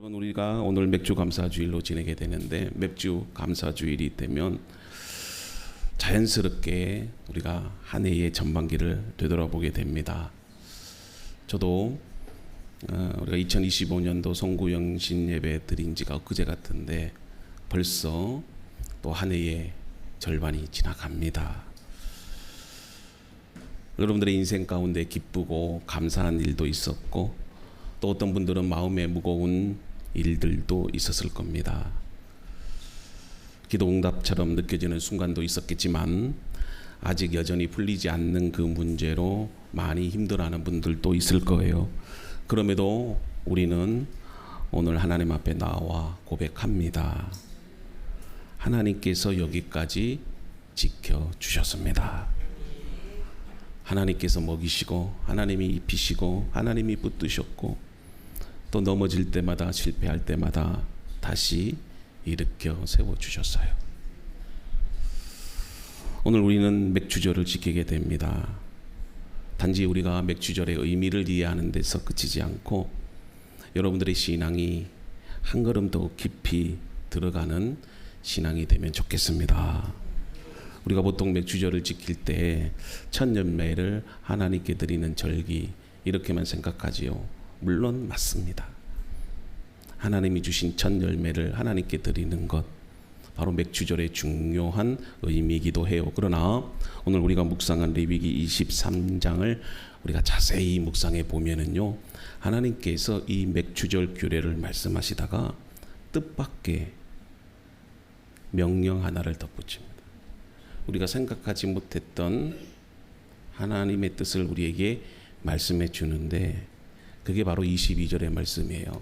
여러분, 우리가 오늘 맥주 감사주일로 지내게 되는데, 맥주 감사주일이 되면 자연스럽게 우리가 한 해의 전반기를 되돌아보게 됩니다. 저도 우리가 2025년도 송구영신 예배 드린 지가 엊그제 같은데 벌써 또 한 해의 절반이 지나갑니다. 여러분들의 인생 가운데 기쁘고 감사한 일도 있었고, 또 어떤 분들은 마음에 무거운 일들도 있었을 겁니다. 기도 응답처럼 느껴지는 순간도 있었겠지만 아직 여전히 풀리지 않는 그 문제로 많이 힘들어하는 분들도 있을 거예요. 그럼에도 우리는 오늘 하나님 앞에 나와 고백합니다. 하나님께서 여기까지 지켜주셨습니다. 하나님께서 먹이시고, 하나님이 입히시고, 하나님이 붙드셨고, 또 넘어질 때마다, 실패할 때마다 다시 일으켜 세워주셨어요. 오늘 우리는 맥주절을 지키게 됩니다. 단지 우리가 맥주절의 의미를 이해하는 데서 그치지 않고 여러분들의 신앙이 한 걸음 더 깊이 들어가는 신앙이 되면 좋겠습니다. 우리가 보통 맥주절을 지킬 때 첫 열매를 하나님께 드리는 절기, 이렇게만 생각하지요. 물론 맞습니다. 하나님이 주신 첫 열매를 하나님께 드리는 것, 바로 맥주절의 중요한 의미이기도 해요. 그러나 오늘 우리가 묵상한 레위기 23장을 우리가 자세히 묵상해 보면은요, 하나님께서 이 맥주절 규례를 말씀하시다가 뜻밖의 명령 하나를 덧붙입니다. 우리가 생각하지 못했던 하나님의 뜻을 우리에게 말씀해 주는데, 그게 바로 22절의 말씀이에요.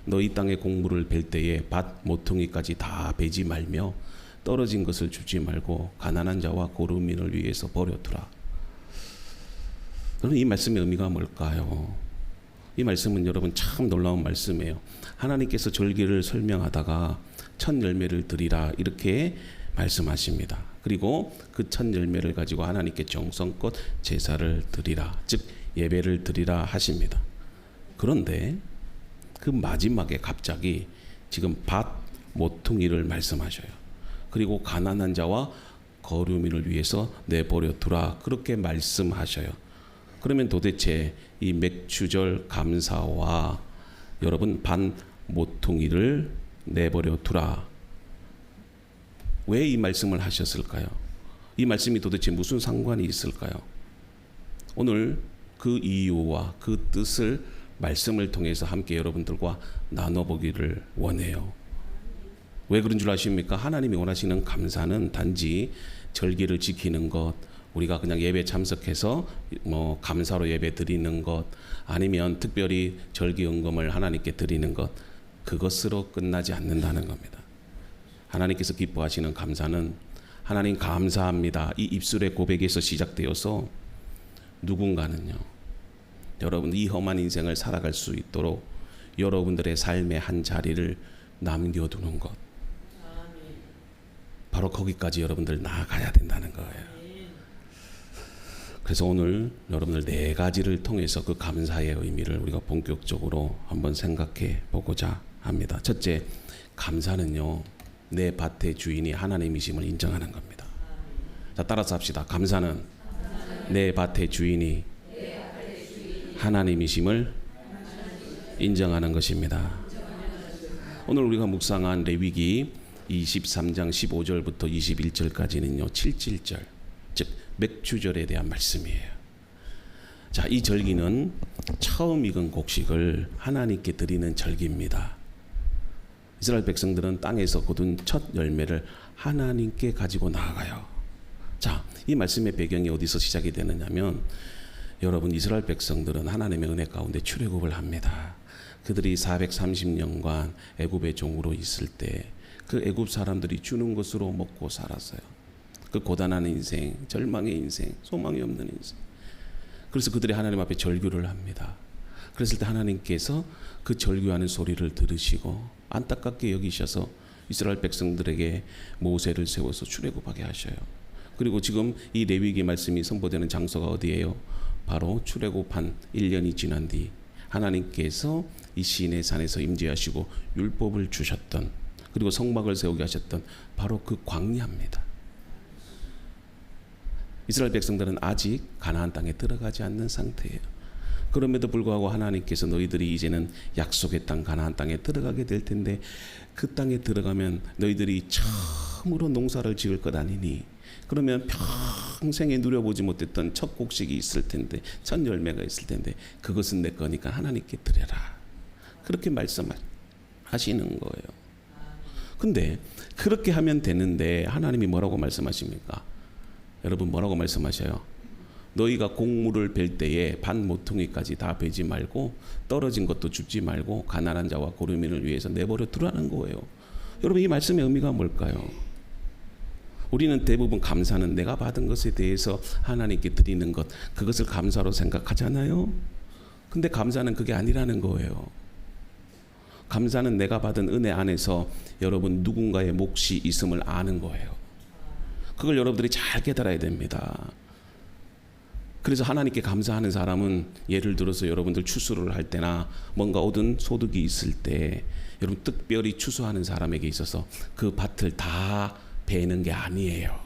너희 땅의 곡물을 벨 때에 밭 모퉁이까지 다 베지 말며 떨어진 것을 주지 말고 가난한 자와 고르민을 위해서 버려두라. 그럼 이 말씀의 의미가 뭘까요? 이 말씀은 여러분 참 놀라운 말씀이에요. 하나님께서 절기를 설명하다가 첫 열매를 드리라, 이렇게 말씀하십니다. 그리고 그 첫 열매를 가지고 하나님께 정성껏 제사를 드리라, 즉 예배를 드리라 하십니다. 그런데 그 마지막에 갑자기 지금 밭 모퉁이를 말씀하셔요. 그리고 가난한 자와 거류민을 위해서 내버려 두라, 그렇게 말씀하셔요. 그러면 도대체 이 맥주절 감사와 여러분 밭 모퉁이를 내버려 두라, 왜 이 말씀을 하셨을까요? 이 말씀이 도대체 무슨 상관이 있을까요? 오늘 그 이유와 그 뜻을 말씀을 통해서 함께 여러분들과 나눠보기를 원해요. 왜 그런 줄 아십니까? 하나님이 원하시는 감사는 단지 절기를 지키는 것, 우리가 그냥 예배 참석해서 감사로 예배 드리는 것, 아니면 특별히 절기 헌금을 하나님께 드리는 것, 그것으로 끝나지 않는다는 겁니다. 하나님께서 기뻐하시는 감사는 하나님 감사합니다, 이 입술의 고백에서 시작되어서 누군가는요, 여러분 이 험한 인생을 살아갈 수 있도록 여러분들의 삶의 한 자리를 남겨두는 것, 바로 거기까지 여러분들 나아가야 된다는 거예요. 그래서 오늘 여러분들 네 가지를 통해서 그 감사의 의미를 우리가 본격적으로 한번 생각해 보고자 합니다. 첫째, 감사는요, 내 밭의 주인이 하나님이심을 인정하는 겁니다. 자, 따라서 합시다. 감사는 내 밭의 주인이 하나님이심을 인정하는 것입니다. 오늘 우리가 묵상한 레위기 23장 15절부터 21절까지는요 7.7절, 즉 맥주절에 대한 말씀이에요. 자, 이 절기는 처음 익은 곡식을 하나님께 드리는 절기입니다. 이스라엘 백성들은 땅에서 거둔 첫 열매를 하나님께 가지고 나아가요. 자, 이 말씀의 배경이 어디서 시작이 되느냐면, 여러분 이스라엘 백성들은 하나님의 은혜 가운데 출애굽을 합니다. 그들이 430년간 애굽의 종으로 있을 때 그 애굽 사람들이 주는 것으로 먹고 살았어요. 그 고단한 인생, 절망의 인생, 소망이 없는 인생. 그래서 그들이 하나님 앞에 절규를 합니다. 그랬을 때 하나님께서 그 절규하는 소리를 들으시고 안타깝게 여기셔서 이스라엘 백성들에게 모세를 세워서 출애굽하게 하셔요. 그리고 지금 이 레위기 말씀이 선포되는 장소가 어디예요? 바로 출애굽한 1년이 지난 뒤 하나님께서 이 시내 산에서 임재하시고 율법을 주셨던, 그리고 성막을 세우게 하셨던 바로 그 광야입니다. 이스라엘 백성들은 아직 가나안 땅에 들어가지 않는 상태예요. 그럼에도 불구하고 하나님께서 너희들이 이제는 약속의 땅 가나안 땅에 들어가게 될 텐데, 그 땅에 들어가면 너희들이 처음으로 농사를 지을 것 아니니, 그러면 평생에 누려보지 못했던 첫 곡식이 있을 텐데, 첫 열매가 있을 텐데, 그것은 내 거니까 하나님께 드려라. 그렇게 말씀하시는 거예요. 근데 그렇게 하면 되는데 하나님이 뭐라고 말씀하십니까? 여러분, 뭐라고 말씀하셔요? 너희가 곡물을 벨 때에 반 모퉁이까지 다 베지 말고 떨어진 것도 줍지 말고 가난한 자와 고르민을 위해서 내버려 두라는 거예요. 여러분, 이 말씀의 의미가 뭘까요? 우리는 대부분 감사는 내가 받은 것에 대해서 하나님께 드리는 것, 그것을 감사로 생각하잖아요. 근데 감사는 그게 아니라는 거예요. 감사는 내가 받은 은혜 안에서 여러분 누군가의 몫이 있음을 아는 거예요. 그걸 여러분들이 잘 깨달아야 됩니다. 그래서 하나님께 감사하는 사람은, 예를 들어서 여러분들 추수를 할 때나 뭔가 얻은 소득이 있을 때 여러분 특별히 추수하는 사람에게 있어서 그 밭을 다 베는 게 아니에요.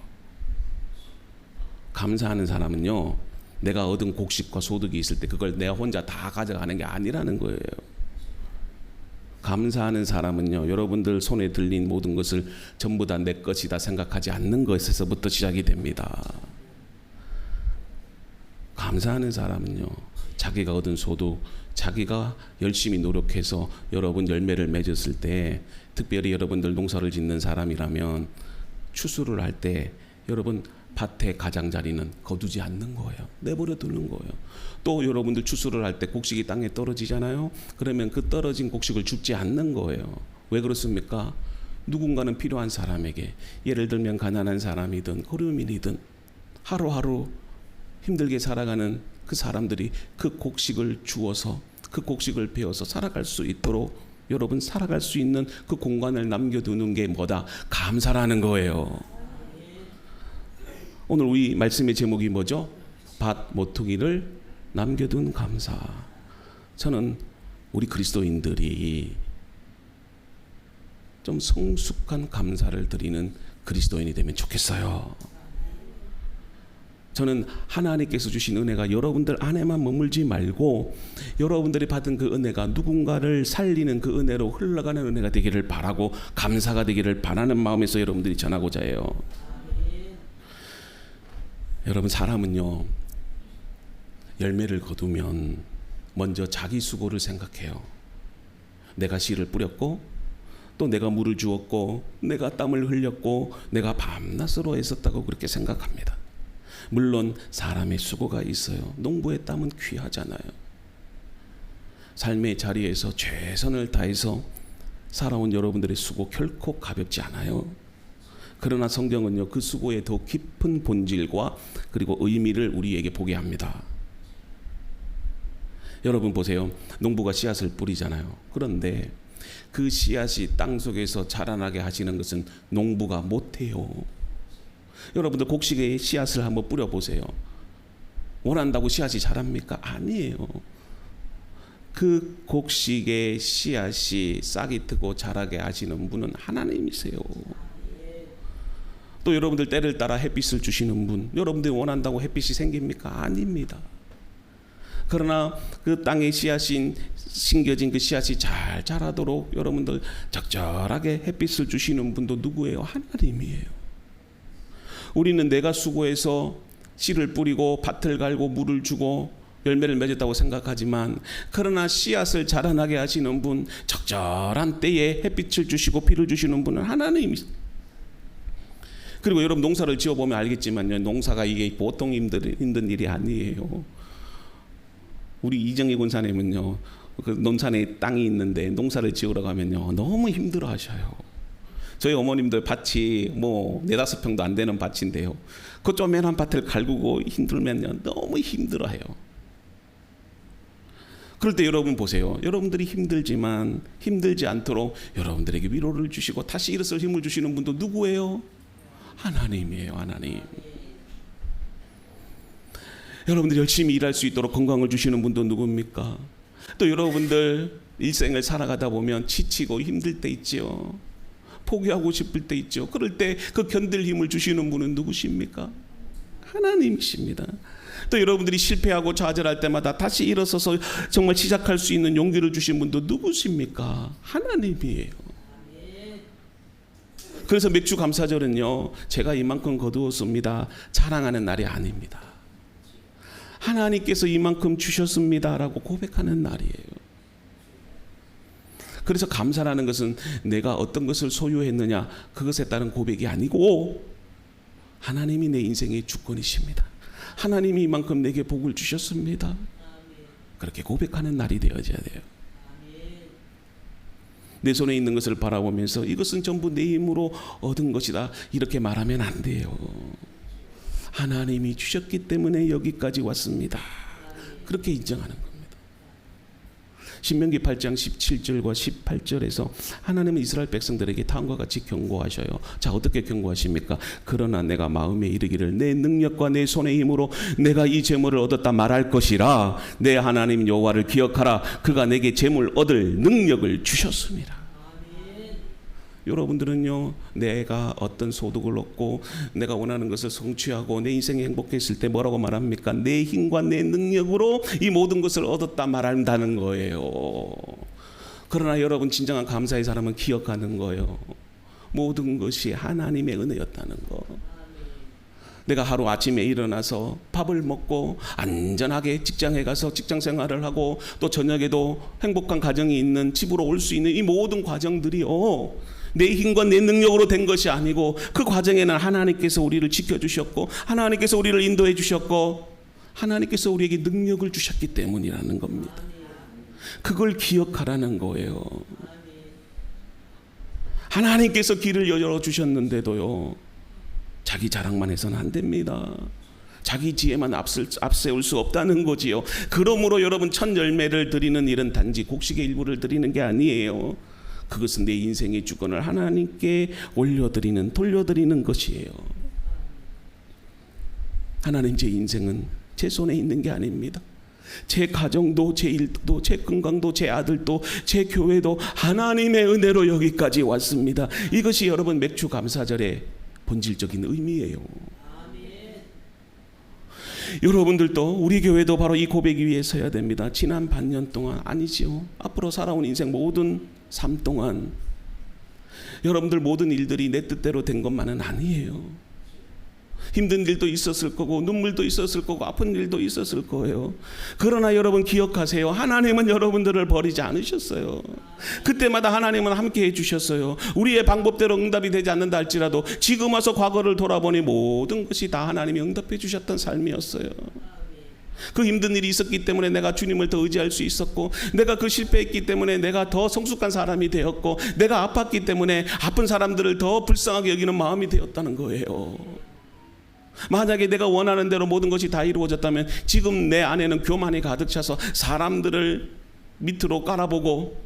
감사하는 사람은요, 내가 얻은 곡식과 소득이 있을 때 그걸 내가 혼자 다 가져가는 게 아니라는 거예요. 감사하는 사람은요, 여러분들 손에 들린 모든 것을 전부 다 내 것이다 생각하지 않는 것에서부터 시작이 됩니다. 감사하는 사람은요, 자기가 얻은 소득, 자기가 열심히 노력해서 여러분 열매를 맺었을 때, 특별히 여러분들 농사를 짓는 사람이라면 추수를 할 때 여러분 밭의 가장자리는 거두지 않는 거예요. 내버려 두는 거예요. 또 여러분들 추수를 할 때 곡식이 땅에 떨어지잖아요. 그러면 그 떨어진 곡식을 줍지 않는 거예요. 왜 그렇습니까? 누군가는 필요한 사람에게, 예를 들면 가난한 사람이든 고르민이든 하루하루 힘들게 살아가는 그 사람들이 그 곡식을 주어서, 그 곡식을 베어서 살아갈 수 있도록 여러분 살아갈 수 있는 그 공간을 남겨두는 게 뭐다? 감사라는 거예요. 오늘 우리 말씀의 제목이 뭐죠? 밭 모퉁이를 남겨둔 감사. 저는 우리 그리스도인들이 좀 성숙한 감사를 드리는 그리스도인이 되면 좋겠어요. 저는 하나님께서 주신 은혜가 여러분들 안에만 머물지 말고 여러분들이 받은 그 은혜가 누군가를 살리는 그 은혜로 흘러가는 은혜가 되기를 바라고, 감사가 되기를 바라는 마음에서 여러분들이 전하고자 해요. 여러분, 사람은요, 열매를 거두면 먼저 자기 수고를 생각해요. 내가 씨를 뿌렸고, 또 내가 물을 주었고, 내가 땀을 흘렸고, 내가 밤낮으로 애썼다고 그렇게 생각합니다. 물론 사람의 수고가 있어요. 농부의 땀은 귀하잖아요. 삶의 자리에서 최선을 다해서 살아온 여러분들의 수고 결코 가볍지 않아요. 그러나 성경은요, 그 수고의 더 깊은 본질과 그리고 의미를 우리에게 보게 합니다. 여러분 보세요. 농부가 씨앗을 뿌리잖아요. 그런데 그 씨앗이 땅 속에서 자라나게 하시는 것은 농부가 못해요. 여러분들 곡식의 씨앗을 한번 뿌려보세요. 원한다고 씨앗이 자랍니까? 아니에요. 그 곡식의 씨앗이 싹이 트고 자라게 하시는 분은 하나님이세요. 또 여러분들 때를 따라 햇빛을 주시는 분, 여러분들이 원한다고 햇빛이 생깁니까? 아닙니다. 그러나 그 땅에 씨앗인 심겨진 그 씨앗이 잘 자라도록 여러분들 적절하게 햇빛을 주시는 분도 누구예요? 하나님이에요. 우리는 내가 수고해서 씨를 뿌리고 밭을 갈고 물을 주고 열매를 맺었다고 생각하지만, 그러나 씨앗을 자라나게 하시는 분, 적절한 때에 햇빛을 주시고 비를 주시는 분은 하나님이세요. 그리고 여러분 농사를 지어보면 알겠지만요, 농사가 이게 보통 힘든 일이 아니에요. 우리 이정희 군사님은요, 그 논산에 땅이 있는데 농사를 지으러 가면요 너무 힘들어 하셔요. 저희 어머님들 밭이 뭐 4-5평도 안 되는 밭인데요, 그 쪼매난 밭을 갈구고 힘들면요 너무 힘들어해요. 그럴 때 여러분 보세요. 여러분들이 힘들지만 힘들지 않도록 여러분들에게 위로를 주시고 다시 일어설 힘을 주시는 분도 누구예요? 하나님이에요. 하나님. 여러분들이 열심히 일할 수 있도록 건강을 주시는 분도 누굽니까? 또 여러분들 일생을 살아가다 보면 지치고 힘들 때 있지요. 포기하고 싶을 때 있죠. 그럴 때 그 견딜 힘을 주시는 분은 누구십니까? 하나님이십니다. 또 여러분들이 실패하고 좌절할 때마다 다시 일어서서 정말 시작할 수 있는 용기를 주신 분도 누구십니까? 하나님이에요. 그래서 맥주 감사절은요, 제가 이만큼 거두었습니다, 자랑하는 날이 아닙니다. 하나님께서 이만큼 주셨습니다라고 고백하는 날이에요. 그래서 감사라는 것은 내가 어떤 것을 소유했느냐 그것에 따른 고백이 아니고, 하나님이 내 인생의 주권이십니다. 하나님이 이만큼 내게 복을 주셨습니다. 그렇게 고백하는 날이 되어져야 돼요. 내 손에 있는 것을 바라보면서 이것은 전부 내 힘으로 얻은 것이다 이렇게 말하면 안 돼요. 하나님이 주셨기 때문에 여기까지 왔습니다. 그렇게 인정하는 겁니다. 신명기 8장 17절과 18절에서 하나님은 이스라엘 백성들에게 다음과 같이 경고하셔요. 자, 어떻게 경고하십니까? 그러나 내가 마음에 이르기를 내 능력과 내 손의 힘으로 내가 이 재물을 얻었다 말할 것이라. 내 하나님 여호와를 기억하라. 그가 내게 재물 얻을 능력을 주셨습니다. 여러분들은요, 내가 어떤 소득을 얻고 내가 원하는 것을 성취하고 내 인생이 행복했을 때 뭐라고 말합니까? 내 힘과 내 능력으로 이 모든 것을 얻었다 말한다는 거예요. 그러나 여러분, 진정한 감사의 사람은 기억하는 거예요. 모든 것이 하나님의 은혜였다는 거. 내가 하루 아침에 일어나서 밥을 먹고 안전하게 직장에 가서 직장 생활을 하고 또 저녁에도 행복한 가정이 있는 집으로 올 수 있는 이 모든 과정들이요, 내 힘과 내 능력으로 된 것이 아니고 그 과정에는 하나님께서 우리를 지켜주셨고 하나님께서 우리를 인도해 주셨고 하나님께서 우리에게 능력을 주셨기 때문이라는 겁니다. 그걸 기억하라는 거예요. 하나님께서 길을 열어주셨는데도요, 자기 자랑만 해서는 안 됩니다. 자기 지혜만 앞세울 수 없다는 거지요. 그러므로 여러분, 첫 열매를 드리는 일은 단지 곡식의 일부를 드리는 게 아니에요. 그것은 내 인생의 주권을 하나님께 돌려드리는 것이에요. 하나님, 제 인생은 제 손에 있는 게 아닙니다. 제 가정도, 제 일도, 제 건강도, 제 아들도, 제 교회도 하나님의 은혜로 여기까지 왔습니다. 이것이 여러분 맥주 감사절의 본질적인 의미예요. 여러분들도, 우리 교회도 바로 이 고백 위에 서야 됩니다. 지난 반년 동안, 아니지요, 앞으로 살아온 인생 모든 삶 동안 여러분들 모든 일들이 내 뜻대로 된 것만은 아니에요. 힘든 일도 있었을 거고 눈물도 있었을 거고 아픈 일도 있었을 거예요. 그러나 여러분 기억하세요. 하나님은 여러분들을 버리지 않으셨어요. 그때마다 하나님은 함께 해주셨어요. 우리의 방법대로 응답이 되지 않는다 할지라도 지금 와서 과거를 돌아보니 모든 것이 다 하나님이 응답해 주셨던 삶이었어요. 그 힘든 일이 있었기 때문에 내가 주님을 더 의지할 수 있었고, 내가 그 실패했기 때문에 내가 더 성숙한 사람이 되었고, 내가 아팠기 때문에 아픈 사람들을 더 불쌍하게 여기는 마음이 되었다는 거예요. 만약에 내가 원하는 대로 모든 것이 다 이루어졌다면 지금 내 안에는 교만이 가득 차서 사람들을 밑으로 깔아보고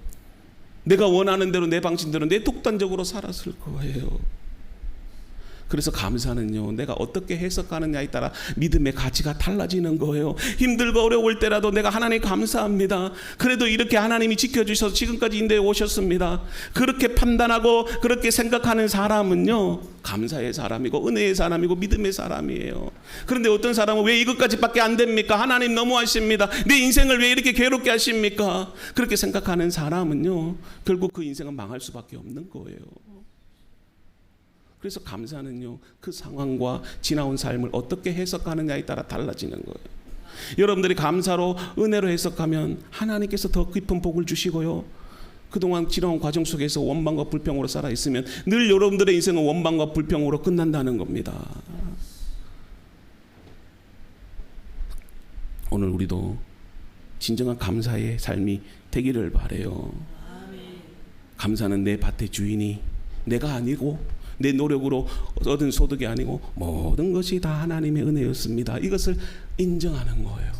내가 원하는 대로 내 방식대로 내 독단적으로 살았을 거예요. 그래서 감사는요, 내가 어떻게 해석하느냐에 따라 믿음의 가치가 달라지는 거예요. 힘들고 어려울 때라도 내가 하나님 감사합니다. 그래도 이렇게 하나님이 지켜주셔서 지금까지 인도해 오셨습니다. 그렇게 판단하고 그렇게 생각하는 사람은요, 감사의 사람이고 은혜의 사람이고 믿음의 사람이에요. 그런데 어떤 사람은 왜 이것까지밖에 안 됩니까? 하나님 너무하십니다. 내 인생을 왜 이렇게 괴롭게 하십니까? 그렇게 생각하는 사람은요, 결국 그 인생은 망할 수밖에 없는 거예요. 그래서 감사는요, 그 상황과 지나온 삶을 어떻게 해석하느냐에 따라 달라지는 거예요. 여러분들이 감사로 은혜로 해석하면 하나님께서 더 깊은 복을 주시고요, 그동안 지나온 과정 속에서 원망과 불평으로 살아있으면 늘 여러분들의 인생은 원망과 불평으로 끝난다는 겁니다. 오늘 우리도 진정한 감사의 삶이 되기를 바라요. 감사는 내 밭의 주인이 내가 아니고 내 노력으로 얻은 소득이 아니고 모든 것이 다 하나님의 은혜였습니다. 이것을 인정하는 거예요.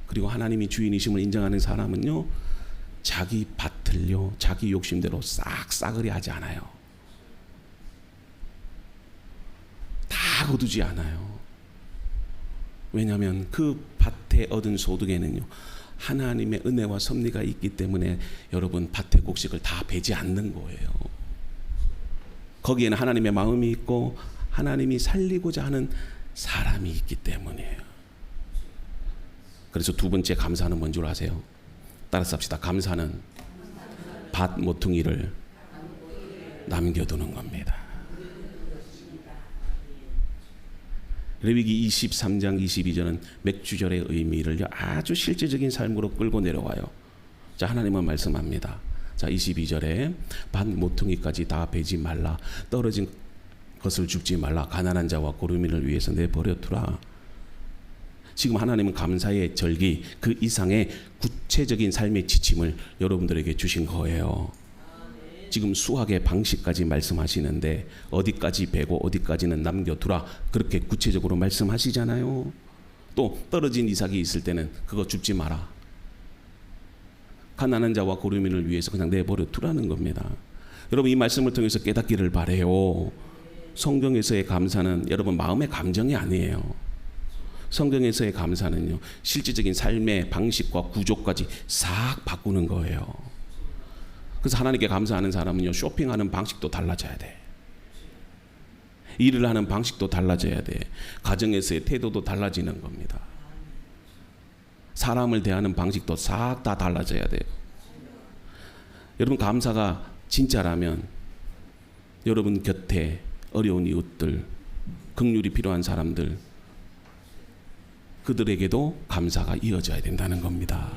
그리고 하나님이 주인이심을 인정하는 사람은요, 자기 밭을요, 자기 욕심대로 싹싸그리 하지 않아요. 다 거두지 않아요. 왜냐하면 그 밭에 얻은 소득에는요, 하나님의 은혜와 섭리가 있기 때문에 여러분 밭의 곡식을 다 베지 않는 거예요. 거기에는 하나님의 마음이 있고 하나님이 살리고자 하는 사람이 있기 때문이에요. 그래서 두 번째 감사는 뭔 줄 아세요? 따라서 합시다. 감사는 밭 모퉁이를 남겨두는 겁니다. 레위기 23장 22절은 맥주절의 의미를 아주 실제적인 삶으로 끌고 내려와요. 자, 하나님은 말씀합니다. 자, 22절에 밭 모퉁이까지 다 베지 말라. 떨어진 것을 줍지 말라. 가난한 자와 고르민을 위해서 내버려 두라. 지금 하나님은 감사의 절기 그 이상의 구체적인 삶의 지침을 여러분들에게 주신 거예요. 지금 수확의 방식까지 말씀하시는데 어디까지 베고 어디까지는 남겨두라 그렇게 구체적으로 말씀하시잖아요. 또 떨어진 이삭이 있을 때는 그거 줍지 마라. 가난한 자와 고르민을 위해서 그냥 내버려 두라는 겁니다. 여러분 이 말씀을 통해서 깨닫기를 바래요. 성경에서의 감사는 여러분 마음의 감정이 아니에요. 성경에서의 감사는요 실질적인 삶의 방식과 구조까지 싹 바꾸는 거예요. 그래서 하나님께 감사하는 사람은요 쇼핑하는 방식도 달라져야 돼. 일을 하는 방식도 달라져야 돼. 가정에서의 태도도 달라지는 겁니다. 사람을 대하는 방식도 싹 다 달라져야 돼요. 여러분 감사가 진짜라면 여러분 곁에 어려운 이웃들, 긍휼이 필요한 사람들 그들에게도 감사가 이어져야 된다는 겁니다.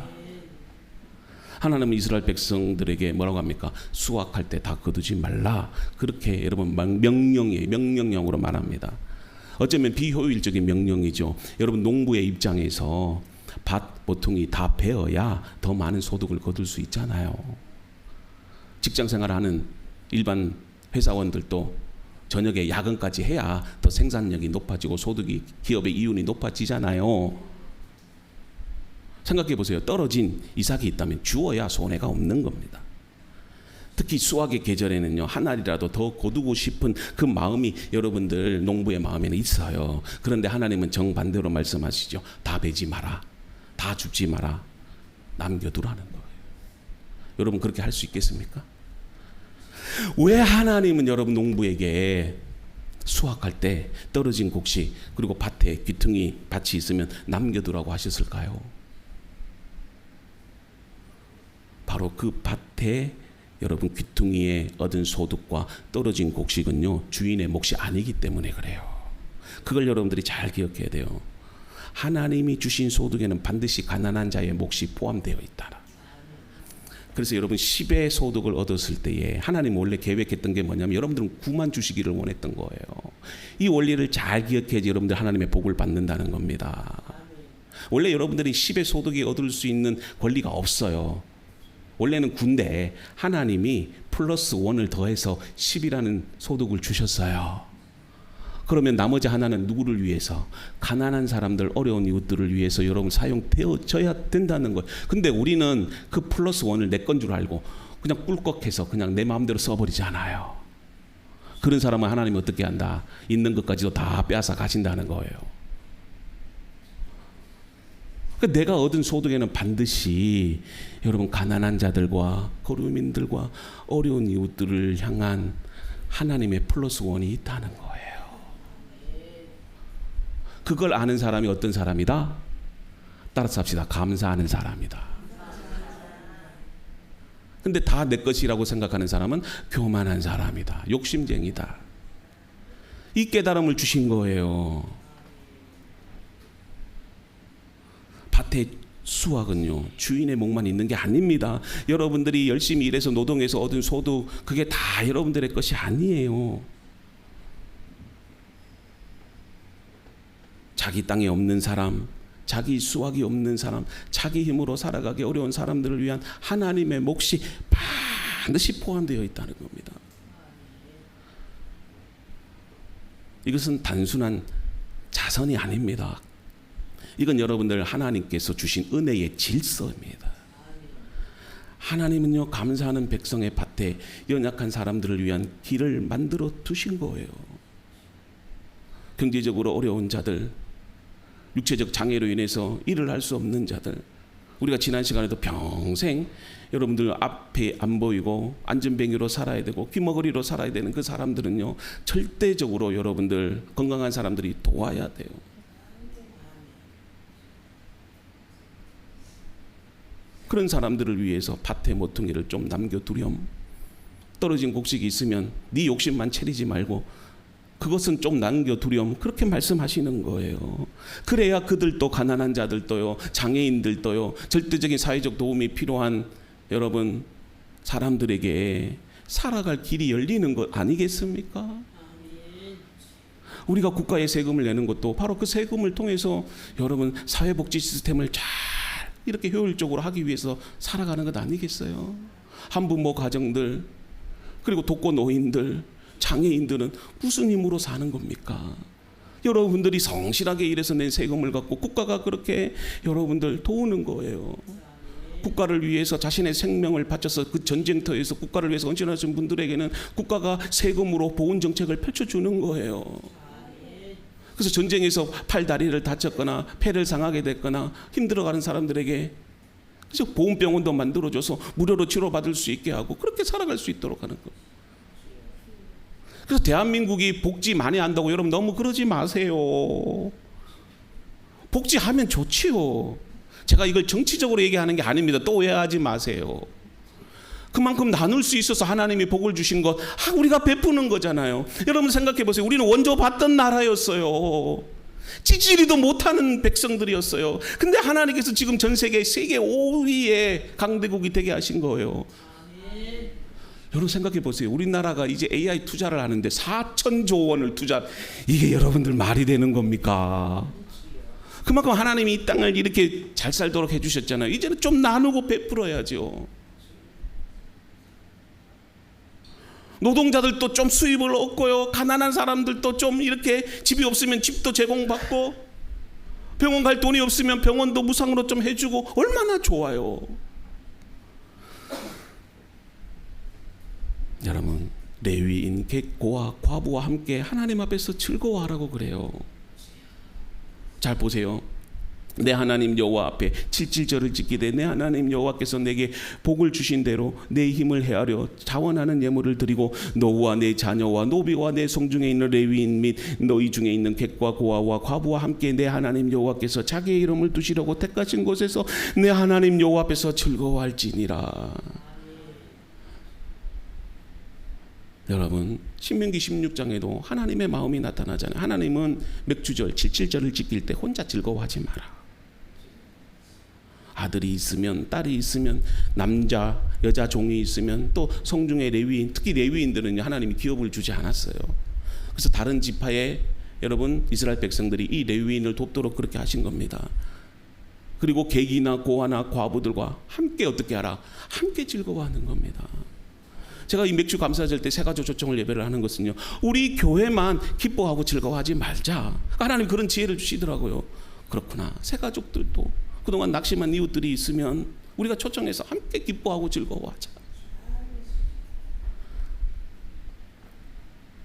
하나님은 이스라엘 백성들에게 뭐라고 합니까? 수확할 때 다 거두지 말라. 그렇게 여러분 명령형으로 말합니다. 어쩌면 비효율적인 명령이죠. 여러분 농부의 입장에서 밭 모퉁이 다 베어야 더 많은 소득을 거둘 수 있잖아요. 직장생활하는 일반 회사원들도 저녁에 야근까지 해야 더 생산력이 높아지고 소득이 기업의 이윤이 높아지잖아요. 생각해 보세요. 떨어진 이삭이 있다면 주어야 손해가 없는 겁니다. 특히 수확의 계절에는요 한 알이라도 더 거두고 싶은 그 마음이 여러분들 농부의 마음에는 있어요. 그런데 하나님은 정반대로 말씀하시죠. 다 베지 마라. 다 줍지 마라. 남겨두라는 거예요. 여러분 그렇게 할 수 있겠습니까? 왜 하나님은 여러분 농부에게 수확할 때 떨어진 곡식 그리고 밭에 귀퉁이 밭이 있으면 남겨두라고 하셨을까요? 바로 그 밭에 여러분 귀퉁이에 얻은 소득과 떨어진 곡식은요 주인의 몫이 아니기 때문에 그래요. 그걸 여러분들이 잘 기억해야 돼요. 하나님이 주신 소득에는 반드시 가난한 자의 몫이 포함되어 있다. 그래서 여러분 10의 소득을 얻었을 때에 하나님 원래 계획했던 게 뭐냐면 여러분들은 9만 주시기를 원했던 거예요. 이 원리를 잘 기억해야지 여러분들 하나님의 복을 받는다는 겁니다. 원래 여러분들이 10의 소득이 얻을 수 있는 권리가 없어요. 원래는 9인데 하나님이 플러스 1을 더해서 10이라는 소득을 주셨어요. 그러면 나머지 하나는 누구를 위해서? 가난한 사람들, 어려운 이웃들을 위해서 여러분 사용되어져야 된다는 거예요. 근데 우리는 그 플러스 1을 내 건 줄 알고 그냥 꿀꺽해서 그냥 내 마음대로 써버리잖아요. 그런 사람은 하나님이 어떻게 한다? 있는 것까지도 다 빼앗아 가신다는 거예요. 그러니까 내가 얻은 소득에는 반드시 여러분 가난한 자들과 거류민들과 어려운 이웃들을 향한 하나님의 플러스 1이 있다는 거예요. 그걸 아는 사람이 어떤 사람이다? 따라서 합시다. 감사하는 사람이다. 근데 다 내 것이라고 생각하는 사람은 교만한 사람이다. 욕심쟁이다. 이 깨달음을 주신 거예요. 밭의 수확은요 주인의 몫만 있는 게 아닙니다. 여러분들이 열심히 일해서 노동해서 얻은 소득 그게 다 여러분들의 것이 아니에요. 자기 땅에 없는 사람, 자기 수확이 없는 사람, 자기 힘으로 살아가기 어려운 사람들을 위한 하나님의 몫이 반드시 포함되어 있다는 겁니다. 이것은 단순한 자선이 아닙니다. 이건 여러분들 하나님께서 주신 은혜의 질서입니다. 하나님은요 감사하는 백성의 밭에 연약한 사람들을 위한 길을 만들어 두신 거예요. 경제적으로 어려운 자들, 육체적 장애로 인해서 일을 할 수 없는 자들, 우리가 지난 시간에도 평생 여러분들 앞에 안 보이고 안전뱅이로 살아야 되고 귀머거리로 살아야 되는 그 사람들은요, 절대적으로 여러분들 건강한 사람들이 도와야 돼요. 그런 사람들을 위해서 밭에 모퉁이를 좀 남겨두렴. 떨어진 곡식이 있으면 네 욕심만 채리지 말고 그것은 좀 남겨두렴. 그렇게 말씀하시는 거예요. 그래야 그들도, 가난한 자들도요, 장애인들도요, 절대적인 사회적 도움이 필요한 여러분 사람들에게 살아갈 길이 열리는 것 아니겠습니까? 우리가 국가에 세금을 내는 것도 바로 그 세금을 통해서 여러분 사회복지 시스템을 잘 이렇게 효율적으로 하기 위해서 살아가는 것 아니겠어요? 한부모 가정들, 그리고 독거노인들, 장애인들은 무슨 힘으로 사는 겁니까? 여러분들이 성실하게 일해서 낸 세금을 갖고 국가가 그렇게 여러분들 도우는 거예요. 국가를 위해서 자신의 생명을 바쳐서 그 전쟁터에서 국가를 위해서 헌신하신 분들에게는 국가가 세금으로 보훈 정책을 펼쳐주는 거예요. 그래서 전쟁에서 팔 다리를 다쳤거나 폐를 상하게 됐거나 힘들어가는 사람들에게 그래서 보훈병원도 만들어줘서 무료로 치료받을 수 있게 하고 그렇게 살아갈 수 있도록 하는 거예요. 그래서 대한민국이 복지 많이 한다고 여러분 너무 그러지 마세요. 복지하면 좋지요. 제가 이걸 정치적으로 얘기하는 게 아닙니다. 또 오해하지 마세요. 그만큼 나눌 수 있어서 하나님이 복을 주신 것 우리가 베푸는 거잖아요. 여러분 생각해 보세요. 우리는 원조 받던 나라였어요. 찌질이도 못하는 백성들이었어요. 근데 하나님께서 지금 전 세계 5위의 강대국이 되게 하신 거예요. 여러분 생각해 보세요. 우리나라가 이제 AI 투자를 하는데 4천조 원을 이게 여러분들 말이 되는 겁니까? 그만큼 하나님이 이 땅을 이렇게 잘 살도록 해주셨잖아요. 이제는 좀 나누고 베풀어야죠. 노동자들도 좀 수입을 얻고요. 가난한 사람들도 좀 이렇게 집이 없으면 집도 제공받고 병원 갈 돈이 없으면 병원도 무상으로 좀 해주고 얼마나 좋아요. 여러분 레위인, 객고와 과부와 함께 하나님 앞에서 즐거워하라고 그래요. 잘 보세요. 내 하나님 여호와 앞에 칠칠절을 지키되 내 하나님 여호와께서 내게 복을 주신 대로 내 힘을 헤아려 자원하는 예물을 드리고 너와 내 자녀와 노비와 내 성중에 있는 레위인 및 너희 중에 있는 객과 고아와 과부와 함께 내 하나님 여호와께서 자기의 이름을 두시려고 택하신 곳에서 내 하나님 여호와 앞에서 즐거워할지니라. 여러분 신명기 16장에도 하나님의 마음이 나타나잖아요. 하나님은 맥주절, 칠칠절을 지킬 때 혼자 즐거워하지 마라. 아들이 있으면 딸이 있으면 남자 여자 종이 있으면 또 성중의 레위인, 특히 레위인들은 하나님이 기업을 주지 않았어요. 그래서 다른 지파의 여러분 이스라엘 백성들이 이 레위인을 돕도록 그렇게 하신 겁니다. 그리고 객이나 고아나 과부들과 함께 어떻게 하라? 함께 즐거워하는 겁니다. 제가 이 맥주 감사절 때 새가족 초청을 예배를 하는 것은요, 우리 교회만 기뻐하고 즐거워하지 말자. 하나님 그런 지혜를 주시더라고요. 그렇구나. 새가족들도 그동안 낙심한 이웃들이 있으면 우리가 초청해서 함께 기뻐하고 즐거워하자.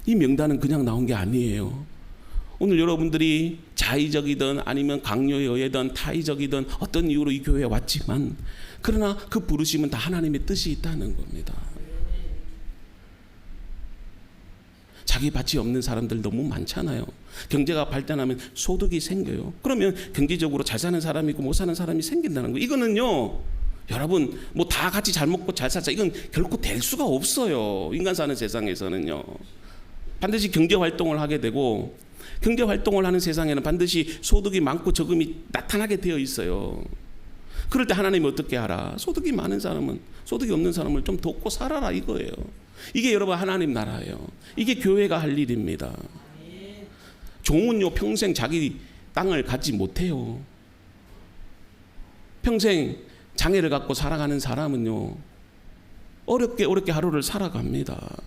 이 명단은 그냥 나온 게 아니에요. 오늘 여러분들이 자의적이든 아니면 강요에 의하든 타의적이든 어떤 이유로 이 교회에 왔지만 그러나 그 부르심은 다 하나님의 뜻이 있다는 겁니다. 자기 밭이 없는 사람들 너무 많잖아요. 경제가 발전하면 소득이 생겨요. 그러면 경제적으로 잘 사는 사람이 있고 못 사는 사람이 생긴다는 거예요. 이거는요, 여러분 뭐 다 같이 잘 먹고 잘 살자 이건 결코 될 수가 없어요. 인간 사는 세상에서는요. 반드시 경제 활동을 하게 되고 경제 활동을 하는 세상에는 반드시 소득이 많고 적음이 나타나게 되어 있어요. 그럴 때 하나님이 어떻게 하라? 소득이 많은 사람은 소득이 없는 사람을 좀 돕고 살아라 이거예요. 이게 여러분 하나님 나라예요. 이게 교회가 할 일입니다. 종은요 평생 자기 땅을 갖지 못해요. 평생 장애를 갖고 살아가는 사람은요 어렵게 하루를 살아갑니다.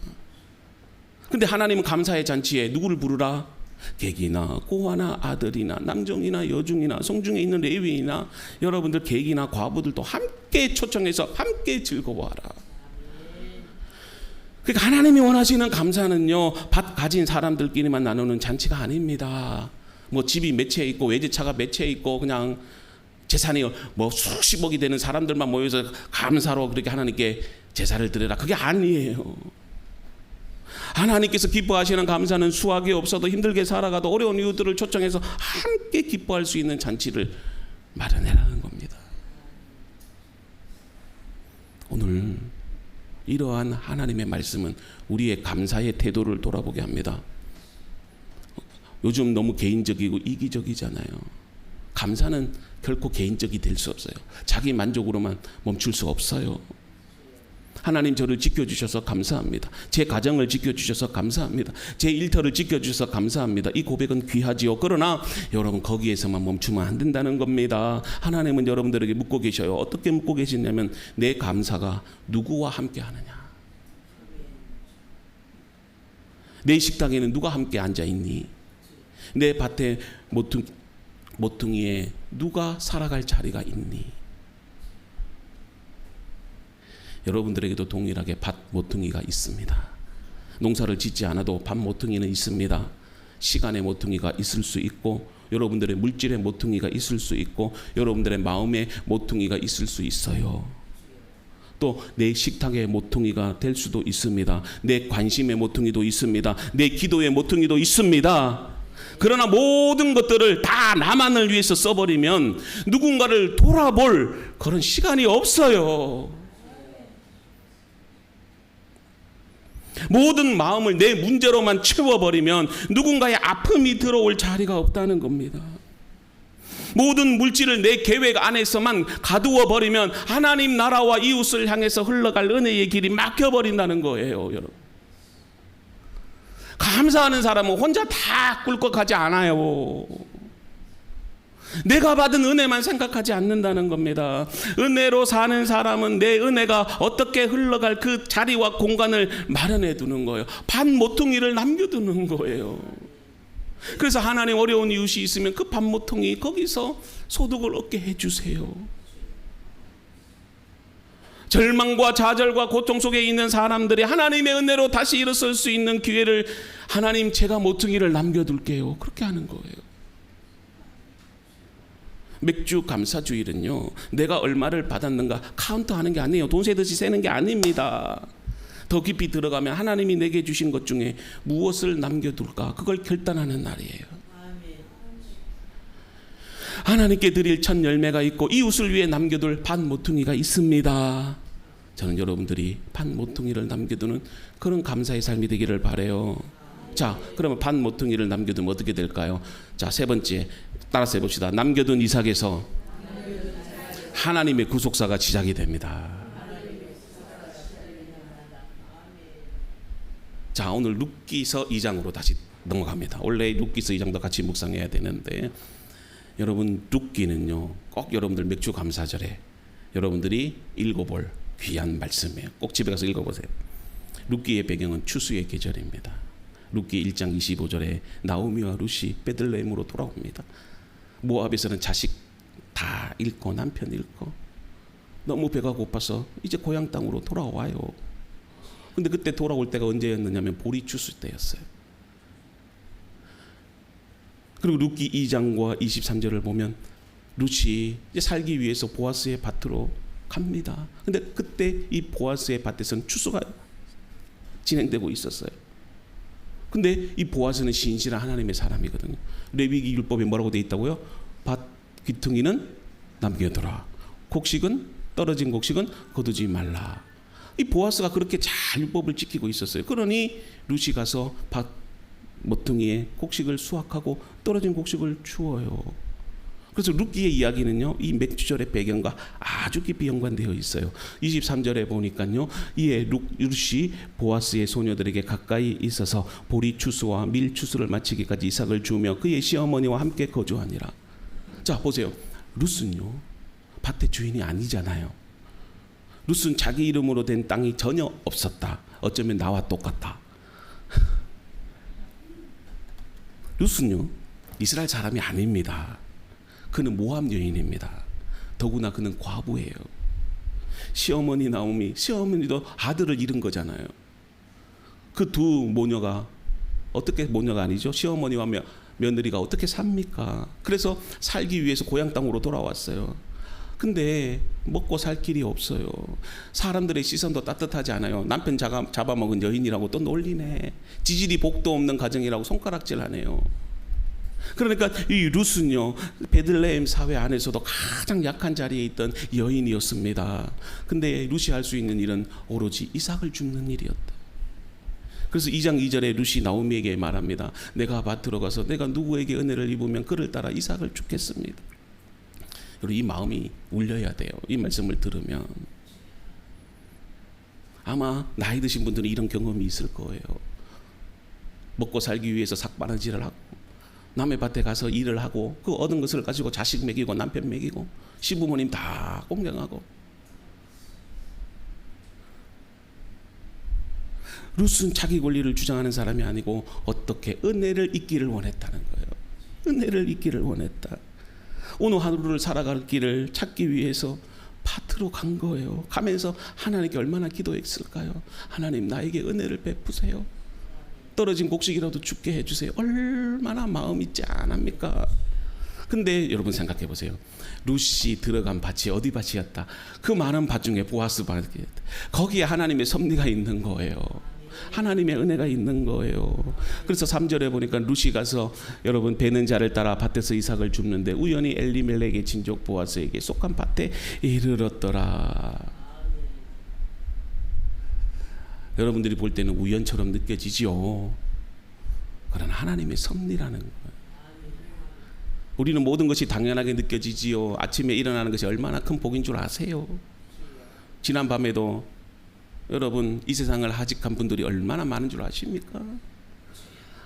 근데 하나님은 감사의 잔치에 누구를 부르라? 객이나 고아나 아들이나 남종이나 여중이나 성중에 있는 레위이나 여러분들 객이나 과부들도 함께 초청해서 함께 즐거워하라. 그러니까 하나님이 원하시는 감사는요 밭 가진 사람들끼리만 나누는 잔치가 아닙니다. 뭐 집이 몇 채 있고 외제차가 몇 채 있고 그냥 재산이 뭐 수십억이 되는 사람들만 모여서 감사로 그렇게 하나님께 제사를 드려라, 그게 아니에요. 하나님께서 기뻐하시는 감사는 수확이 없어도 힘들게 살아가도 어려운 이웃들을 초청해서 함께 기뻐할 수 있는 잔치를 마련해라는 겁니다. 오늘 이러한 하나님의 말씀은 우리의 감사의 태도를 돌아보게 합니다. 요즘 너무 개인적이고 이기적이잖아요. 감사는 결코 개인적이 될 수 없어요. 자기 만족으로만 멈출 수 없어요. 하나님 저를 지켜주셔서 감사합니다. 제 가정을 지켜주셔서 감사합니다. 제 일터를 지켜주셔서 감사합니다. 이 고백은 귀하지요. 그러나 여러분 거기에서만 멈추면 안 된다는 겁니다. 하나님은 여러분들에게 묻고 계셔요. 어떻게 묻고 계시냐면 내 감사가 누구와 함께 하느냐. 내 식탁에는 누가 함께 앉아있니? 내 밭에 모퉁이에 누가 살아갈 자리가 있니? 여러분들에게도 동일하게 밭 모퉁이가 있습니다. 농사를 짓지 않아도 밭 모퉁이는 있습니다. 시간의 모퉁이가 있을 수 있고 여러분들의 물질의 모퉁이가 있을 수 있고 여러분들의 마음의 모퉁이가 있을 수 있어요. 또 내 식탁의 모퉁이가 될 수도 있습니다. 내 관심의 모퉁이도 있습니다. 내 기도의 모퉁이도 있습니다. 그러나 모든 것들을 다 나만을 위해서 써버리면 누군가를 돌아볼 그런 시간이 없어요. 모든 마음을 내 문제로만 채워버리면 누군가의 아픔이 들어올 자리가 없다는 겁니다. 모든 물질을 내 계획 안에서만 가두어 버리면 하나님 나라와 이웃을 향해서 흘러갈 은혜의 길이 막혀버린다는 거예요. 여러분, 감사하는 사람은 혼자 다 꿀꺽하지 않아요. 내가 받은 은혜만 생각하지 않는다는 겁니다. 은혜로 사는 사람은 내 은혜가 어떻게 흘러갈 그 자리와 공간을 마련해 두는 거예요. 반 모퉁이를 남겨두는 거예요. 그래서 하나님 어려운 이웃이 있으면 그 반 모퉁이 거기서 소득을 얻게 해주세요. 절망과 좌절과 고통 속에 있는 사람들이 하나님의 은혜로 다시 일어설 수 있는 기회를 하나님 제가 모퉁이를 남겨둘게요. 그렇게 하는 거예요. 맥주 감사주일은요, 내가 얼마를 받았는가 카운트하는 게 아니에요. 돈 세듯이 세는 게 아닙니다. 더 깊이 들어가면 하나님이 내게 주신 것 중에 무엇을 남겨둘까, 그걸 결단하는 날이에요. 하나님께 드릴 첫 열매가 있고 이웃을 위해 남겨둘 반 모퉁이가 있습니다. 저는 여러분들이 반 모퉁이를 남겨두는 그런 감사의 삶이 되기를 바라요. 자, 그러면 반 모퉁이를 남겨두면 어떻게 될까요? 자, 세 번째 따라서 해봅시다. 남겨둔 이삭에서 하나님의 구속사가 시작이 됩니다. 자, 오늘 룻기서 2장으로 다시 넘어갑니다. 원래 룻기서 2장도 같이 묵상해야 되는데 여러분, 룻기는요 꼭 여러분들 맥주 감사절에 여러분들이 읽어볼 귀한 말씀이에요. 꼭 집에 가서 읽어보세요. 룻기의 배경은 추수의 계절입니다. 룻기 1장 25절에 나오미와 룻이 베들레헴으로 돌아옵니다. 모압에서는 자식 다 잃고 남편 잃고 너무 배가 고파서 이제 고향 땅으로 돌아와요. 근데 그때 돌아올 때가 언제였느냐면 보리 추수 때였어요. 그리고 룻기 2장과 23절을 보면 룻이 이제 살기 위해서 보아스의 밭으로 갑니다. 근데 그때 이 보아스의 밭에서는 추수가 진행되고 있었어요. 근데 이 보아스는 신실한 하나님의 사람이거든요. 레위기 율법에 뭐라고 돼 있다고요? 밭 귀퉁이는 남겨둬라. 곡식은 떨어진 곡식은 거두지 말라. 이 보아스가 그렇게 잘 율법을 지키고 있었어요. 그러니 룻이 가서 밭 모퉁이에 곡식을 수확하고 떨어진 곡식을 주어요. 그래서 룻기의 이야기는요, 이 맥주절의 배경과 아주 깊이 연관되어 있어요. 23절에 보니까요, 이에 룻이 보아스의 소녀들에게 가까이 있어서 보리 추수와 밀 추수를 마치기까지 이삭을 주며 그의 시어머니와 함께 거주하니라. 자, 보세요. 룻은요 밭의 주인이 아니잖아요. 룻은 자기 이름으로 된 땅이 전혀 없었다. 어쩌면 나와 똑같다. 룻은요 이스라엘 사람이 아닙니다. 그는 모압 여인입니다. 더구나 그는 과부예요. 시어머니 나오미, 시어머니도 아들을 잃은 거잖아요. 그 두 모녀가 어떻게 모녀가 아니죠? 시어머니와 며느리가 어떻게 삽니까? 그래서 살기 위해서 고향 땅으로 돌아왔어요. 근데 먹고 살 길이 없어요. 사람들의 시선도 따뜻하지 않아요. 남편 잡아먹은 여인이라고 또 놀리네. 지질이 복도 없는 가정이라고 손가락질하네요. 그러니까 이 룻은요, 베들레헴 사회 안에서도 가장 약한 자리에 있던 여인이었습니다. 근데 룻이 할 수 있는 일은 오로지 이삭을 줍는 일이었다. 그래서 2장 2절에 룻이 나오미에게 말합니다. 내가 밭으로 가서 내가 누구에게 은혜를 입으면 그를 따라 이삭을 줍겠습니다. 그리고 이 마음이 울려야 돼요. 이 말씀을 들으면. 아마 나이 드신 분들은 이런 경험이 있을 거예요. 먹고 살기 위해서 삭바느질을 하고 남의 밭에 가서 일을 하고 그 얻은 것을 가지고 자식 먹이고 남편 먹이고 시부모님 다 공경하고. 룻은 자기 권리를 주장하는 사람이 아니고 어떻게 은혜를 잊기를 원했다는 거예요. 은혜를 잊기를 원했다. 오늘 하루를 살아갈 길을 찾기 위해서 밭으로 간 거예요. 가면서 하나님께 얼마나 기도했을까요? 하나님, 나에게 은혜를 베푸세요. 떨어진 곡식이라도 죽게 해주세요. 얼마나 마음이 짠합니까? 근데 여러분 생각해 보세요. 룻이 들어간 밭이 어디 밭이었다? 그 많은 밭 중에 보아스 밭이었다. 거기에 하나님의 섭리가 있는 거예요. 하나님의 은혜가 있는 거예요. 그래서 3절에 보니까 룻이 가서 여러분 베는 자를 따라 밭에서 이삭을 줍는데 우연히 엘리멜렉의 친족 보아스에게 속한 밭에 이르렀더라. 여러분들이 볼 때는 우연처럼 느껴지지요. 그러나 하나님의 섭리라는 거예요. 우리는 모든 것이 당연하게 느껴지지요. 아침에 일어나는 것이 얼마나 큰 복인 줄 아세요? 지난 밤에도 여러분 이 세상을 하직한 분들이 얼마나 많은 줄 아십니까?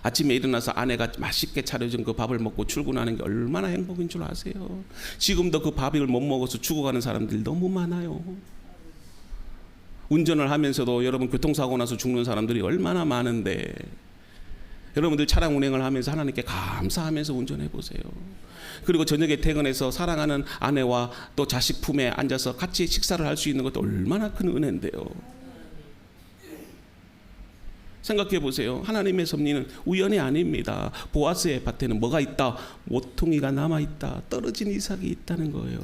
아침에 일어나서 아내가 맛있게 차려준 그 밥을 먹고 출근하는 게 얼마나 행복인 줄 아세요? 지금도 그 밥을 못 먹어서 죽어가는 사람들이 너무 많아요. 운전을 하면서도 여러분 교통사고 나서 죽는 사람들이 얼마나 많은데 여러분들 차량 운행을 하면서 하나님께 감사하면서 운전해 보세요. 그리고 저녁에 퇴근해서 사랑하는 아내와 또 자식 품에 앉아서 같이 식사를 할 수 있는 것도 얼마나 큰 은혜인데요. 생각해 보세요. 하나님의 섭리는 우연이 아닙니다. 보아스의 밭에는 뭐가 있다? 모퉁이가 남아있다. 떨어진 이삭이 있다는 거예요.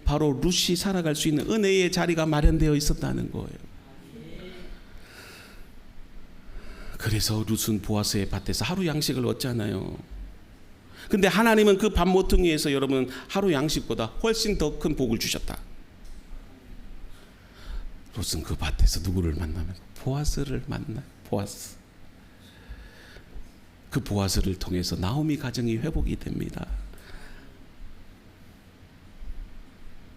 바로 룻이 살아갈 수 있는 은혜의 자리가 마련되어 있었다는 거예요. 그래서 룻은 보아스의 밭에서 하루 양식을 얻잖아요. 근데 하나님은 그 밭 모퉁이에서 여러분 하루 양식보다 훨씬 더 큰 복을 주셨다. 룻은 그 밭에서 누구를 만나면 보아스를 만나요. 보아스. 그 보아스를 통해서 나오미 가정이 회복이 됩니다.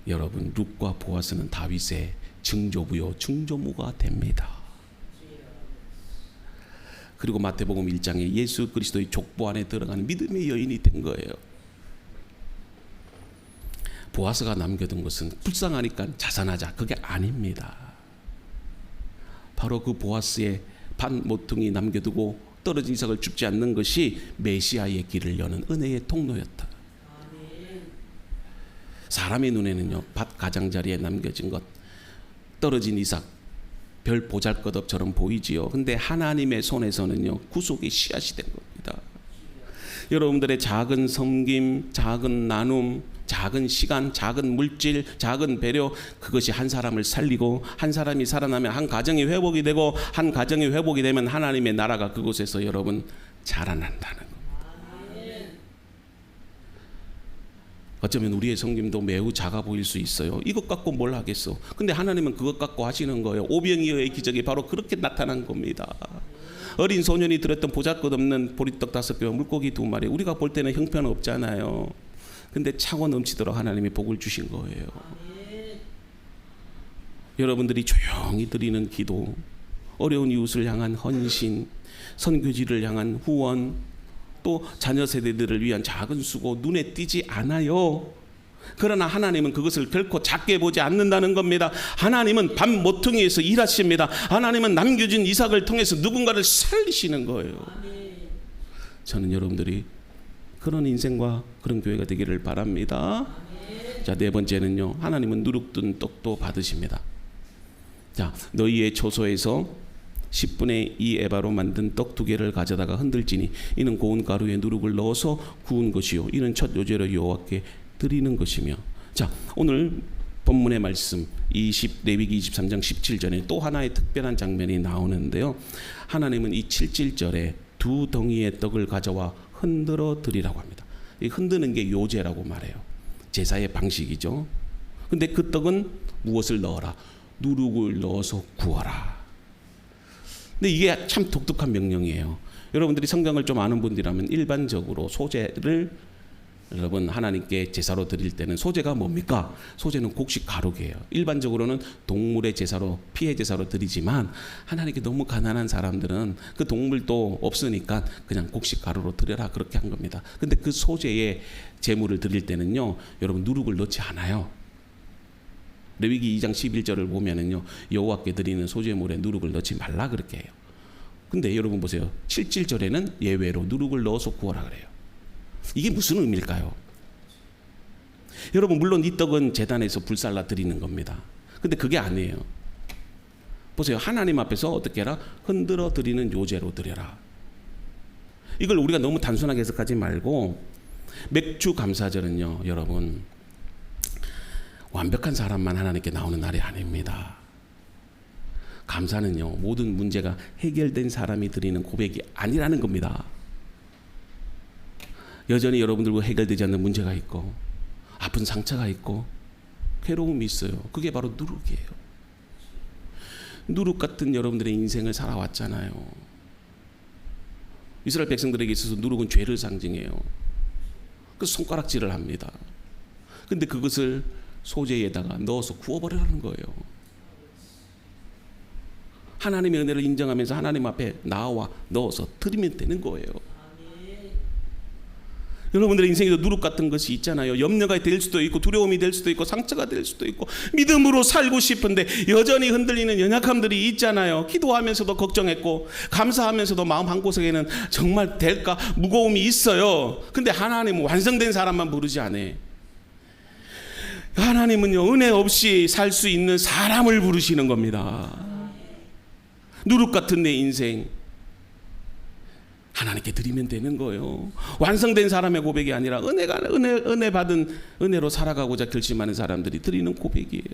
여러분 룻과 보아스는 다윗의 증조부요 증조모가 됩니다. 그리고 마태복음 1장에 예수 그리스도의 족보 안에 들어가는 믿음의 여인이 된 거예요. 보아스가 남겨둔 것은 불쌍하니까 자산하자, 그게 아닙니다. 바로 그 보아스의 밭 모퉁이 남겨두고 떨어진 이삭을 줍지 않는 것이 메시아의 길을 여는 은혜의 통로였다. 사람의 눈에는요 밭 가장자리에 남겨진 것, 떨어진 이삭, 별 보잘것없처럼 보이지요. 근데 하나님의 손에서는요 구속의 씨앗이 된 겁니다. 여러분들의 작은 섬김, 작은 나눔, 작은 시간, 작은 물질, 작은 배려, 그것이 한 사람을 살리고 한 사람이 살아나면 한 가정이 회복이 되고 한 가정이 회복이 되면 하나님의 나라가 그곳에서 여러분 자라난다는 겁니다. 어쩌면 우리의 섬김도 매우 작아 보일 수 있어요. 이것 갖고 뭘 하겠어? 근데 하나님은 그것 갖고 하시는 거예요. 오병이어의 기적이 바로 그렇게 나타난 겁니다. 어린 소년이 들었던 보잘것없는 보리떡 5개와 물고기 2마리, 우리가 볼 때는 형편없잖아요. 근데 차고 넘치도록 하나님이 복을 주신 거예요. 여러분들이 조용히 드리는 기도, 어려운 이웃을 향한 헌신, 선교지를 향한 후원, 또 자녀 세대들을 위한 작은 수고 눈에 띄지 않아요. 그러나 하나님은 그것을 결코 작게 보지 않는다는 겁니다. 하나님은 밭 모퉁이에서 일하십니다. 하나님은 남겨진 이삭을 통해서 누군가를 살리시는 거예요. 저는 여러분들이 그런 인생과 그런 교회가 되기를 바랍니다. 자, 네 번째는요, 하나님은 누룩 든 떡도 받으십니다. 자, 너희의 초소에서 10분의 2 에바로 만든 떡 2개를 가져다가 흔들지니 이는 고운 가루에 누룩을 넣어서 구운 것이요 이는 첫 요제로 여호와께 드리는 것이며. 자, 오늘 본문의 말씀 레위기 23장 17절에 또 하나의 특별한 장면이 나오는데요. 하나님은 이 7절에 2 덩이의 떡을 가져와 흔들어 드리라고 합니다. 이 흔드는 게 요제라고 말해요. 제사의 방식이죠. 근데 그 떡은 무엇을 넣어라? 누룩을 넣어서 구워라. 근데 이게 참 독특한 명령이에요. 여러분들이 성경을 좀 아는 분들이라면 일반적으로 소제를 여러분 하나님께 제사로 드릴 때는 소제가 뭡니까? 소제는 곡식 가루예요. 일반적으로는 동물의 제사로, 피해 제사로 드리지만 하나님께 너무 가난한 사람들은 그 동물도 없으니까 그냥 곡식 가루로 드려라 그렇게 한 겁니다. 근데 그 소제의 제물을 드릴 때는요, 여러분 누룩을 넣지 않아요. 레위기 2장 11절을 보면은요, 여호와께 드리는 소제물에 누룩을 넣지 말라 그렇게 해요. 근데 여러분 보세요. 7절에는 예외로 누룩을 넣어서 구워라 그래요. 이게 무슨 의미일까요? 여러분 물론 이 떡은 제단에서 불살라 드리는 겁니다. 근데 그게 아니에요. 보세요. 하나님 앞에서 어떻게 해라? 흔들어 드리는 요제로 드려라. 이걸 우리가 너무 단순하게 해석하지 말고, 맥주 감사절은요, 여러분 완벽한 사람만 하나님께 나오는 날이 아닙니다. 감사는요, 모든 문제가 해결된 사람이 드리는 고백이 아니라는 겁니다. 여전히 여러분들과 해결되지 않는 문제가 있고 아픈 상처가 있고 괴로움이 있어요. 그게 바로 누룩이에요. 누룩 같은 여러분들의 인생을 살아왔잖아요. 이스라엘 백성들에게 있어서 누룩은 죄를 상징해요. 그래서 손가락질을 합니다. 근데 그것을 소재에다가 넣어서 구워버리라는 거예요. 하나님의 은혜를 인정하면서 하나님 앞에 나와 넣어서 드리면 되는 거예요. 여러분들의 인생에도 누룩 같은 것이 있잖아요. 염려가 될 수도 있고 두려움이 될 수도 있고 상처가 될 수도 있고 믿음으로 살고 싶은데 여전히 흔들리는 연약함들이 있잖아요. 기도하면서도 걱정했고 감사하면서도 마음 한구석에는 정말 될까 무거움이 있어요. 근데 하나님은 완성된 사람만 부르지 않아요. 하나님은요, 은혜 없이 살 수 있는 사람을 부르시는 겁니다. 누룩 같은 내 인생 하나님께 드리면 되는 거예요. 완성된 사람의 고백이 아니라 은혜 받은 은혜로 살아가고자 결심하는 사람들이 드리는 고백이에요.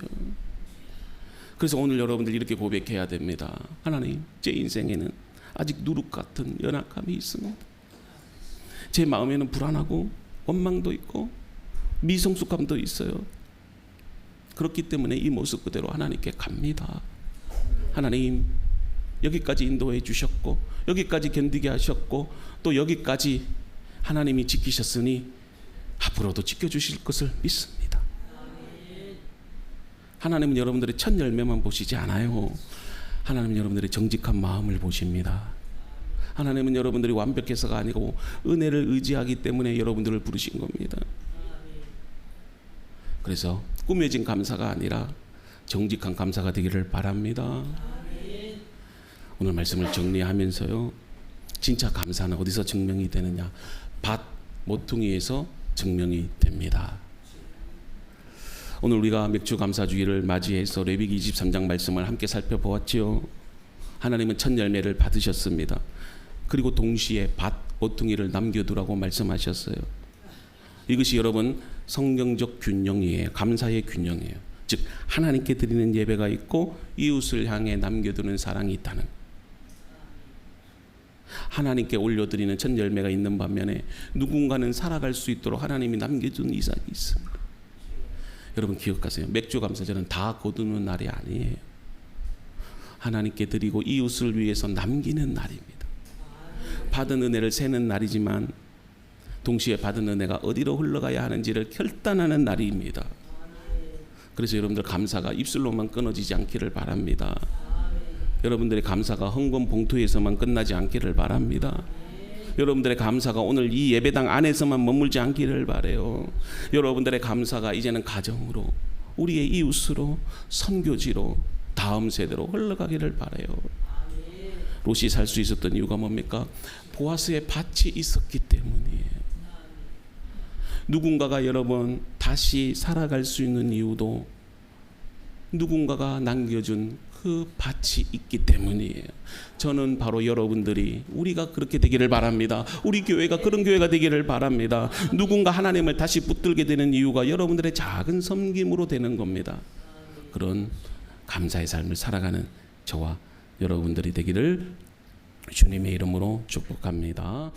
그래서 오늘 여러분들 이렇게 고백해야 됩니다. 하나님, 제 인생에는 아직 누룩 같은 연약함이 있습니다. 제 마음에는 불안하고 원망도 있고 미성숙함도 있어요. 그렇기 때문에 이 모습 그대로 하나님께 갑니다. 하나님, 여기까지 인도해 주셨고 여기까지 견디게 하셨고 또 여기까지 하나님이 지키셨으니 앞으로도 지켜주실 것을 믿습니다. 하나님은 여러분들의 첫 열매만 보시지 않아요. 하나님은 여러분들의 정직한 마음을 보십니다. 하나님은 여러분들이 완벽해서가 아니고 은혜를 의지하기 때문에 여러분들을 부르신 겁니다. 그래서 꾸며진 감사가 아니라 정직한 감사가 되기를 바랍니다. 오늘 말씀을 정리하면서요, 진짜 감사는 어디서 증명이 되느냐? 밭 모퉁이에서 증명이 됩니다. 오늘 우리가 맥주 감사주의를 맞이해서 레위기 23장 말씀을 함께 살펴보았지요. 하나님은 첫 열매를 받으셨습니다. 그리고 동시에 밭 모퉁이를 남겨두라고 말씀하셨어요. 이것이 여러분 성경적 균형이에요. 감사의 균형이에요. 즉 하나님께 드리는 예배가 있고 이웃을 향해 남겨두는 사랑이 있다는, 하나님께 올려드리는 첫 열매가 있는 반면에 누군가는 살아갈 수 있도록 하나님이 남겨둔 이삭이 있습니다. 여러분 기억하세요. 맥주 감사절은 다 거두는 날이 아니에요. 하나님께 드리고 이웃을 위해서 남기는 날입니다. 받은 은혜를 세는 날이지만 동시에 받은 은혜가 어디로 흘러가야 하는지를 결단하는 날입니다. 그래서 여러분들 감사가 입술로만 끊어지지 않기를 바랍니다. 여러분들의 감사가 헌금 봉투에서만 끝나지 않기를 바랍니다. 여러분들의 감사가 오늘 이 예배당 안에서만 머물지 않기를 바라요. 여러분들의 감사가 이제는 가정으로, 우리의 이웃으로, 선교지로, 다음 세대로 흘러가기를 바라요. 롯이 살 수 있었던 이유가 뭡니까? 보아스의 밭이 있었기 때문이에요. 누군가가 여러분 다시 살아갈 수 있는 이유도 누군가가 남겨준 그 밭이 있기 때문이에요. 저는 바로 여러분들이 우리가 그렇게 되기를 바랍니다. 우리 교회가 그런 교회가 되기를 바랍니다. 누군가 하나님을 다시 붙들게 되는 이유가 여러분들의 작은 섬김으로 되는 겁니다. 그런 감사의 삶을 살아가는 저와 여러분들이 되기를 주님의 이름으로 축복합니다.